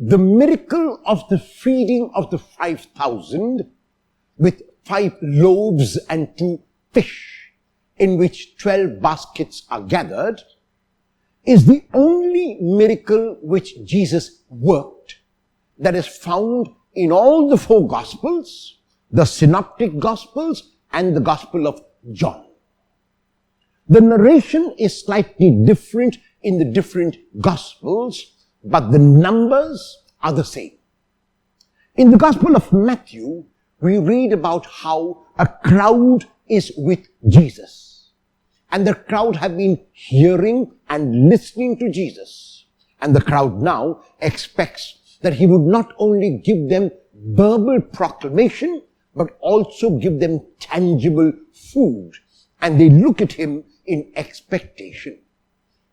the miracle of the feeding of the 5,000 with 5 loaves and 2 fish, in which 12 baskets are gathered, is the only miracle which Jesus worked that is found in all the 4 Gospels, the Synoptic Gospels and the Gospel of John. The narration is slightly different in the different Gospels, but the numbers are the same. In the Gospel of Matthew, we read about how a crowd is with Jesus. And the crowd have been hearing and listening to Jesus. And the crowd now expects that he would not only give them verbal proclamation, but also give them tangible food. And they look at him in expectation.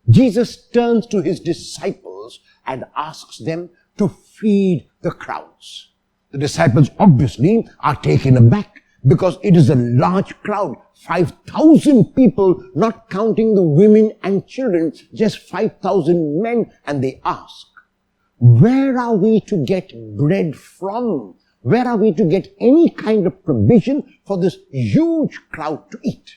Jesus turns to his disciples and asks them to feed the crowds. The disciples obviously are taken aback because it is a large crowd, 5,000 people, not counting the women and children, just 5,000 men. And they ask, where are we to get bread from? Where are we to get any kind of provision for this huge crowd to eat?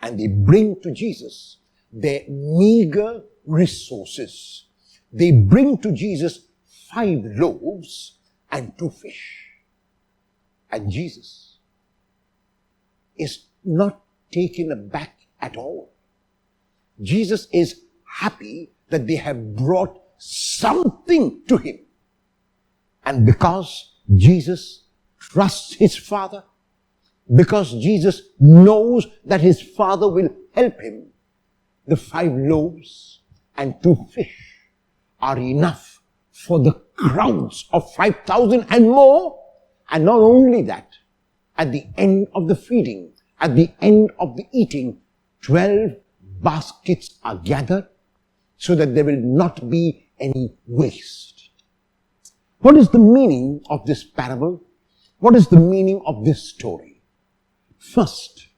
And they bring to Jesus their meager resources. They bring to Jesus 5 loaves and 2 fish. And Jesus is not taken aback at all. Jesus is happy that they have brought something to him. And because Jesus trusts his Father, because Jesus knows that his Father will help him, the 5 loaves and 2 fish are enough for the crowds of 5,000 and more. And not only that, at the end of the feeding, at the end of the eating, 12 baskets are gathered so that there will not be any waste. What is the meaning of this parable? What is the meaning of this story? First,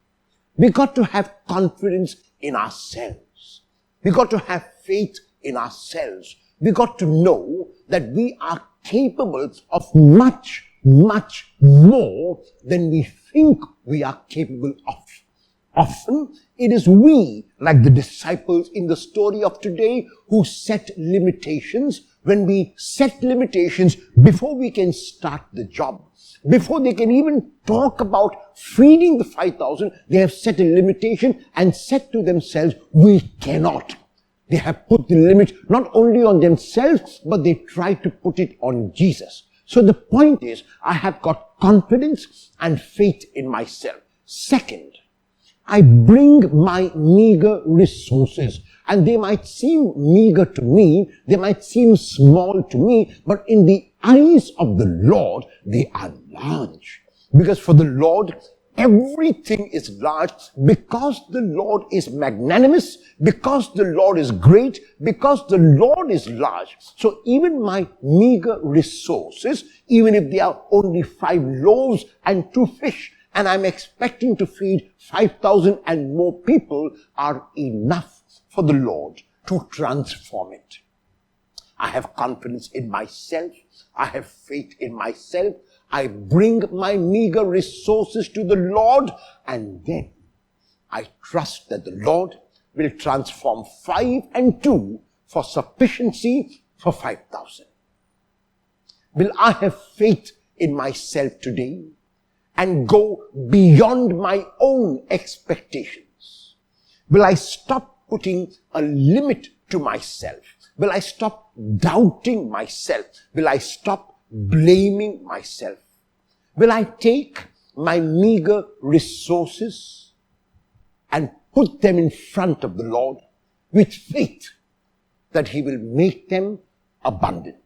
we got to have confidence in ourselves. We got to have faith in ourselves. We got to know that we are capable of much, much more than we think we are capable of. Often, it is we, like the disciples in the story of today, who set limitations. When we set limitations before we can start the job, before they can even talk about feeding the 5,000, they have set a limitation and said to themselves, we cannot. They have put the limit not only on themselves, but they try to put it on Jesus. So the point is, I have got confidence and faith in myself. Second, I bring my meager resources. And they might seem meager to me, they might seem small to me, but in the eyes of the Lord, they are large. Because for the Lord, everything is large, because the Lord is magnanimous, because the Lord is great, because the Lord is large. So even my meager resources, even if they are only 5 loaves and 2 fish, and I'm expecting to feed 5,000 and more people, are enough for the Lord to transform it. I have confidence in myself. I have faith in myself. I bring my meager resources to the Lord, and then I trust that the Lord will transform 5 and 2 for sufficiency for 5,000. Will I have faith in myself today and go beyond my own expectations? Will I stop putting a limit to myself? Will I stop doubting myself? Will I stop blaming myself? Will I take my meager resources and put them in front of the Lord with faith that he will make them abundant?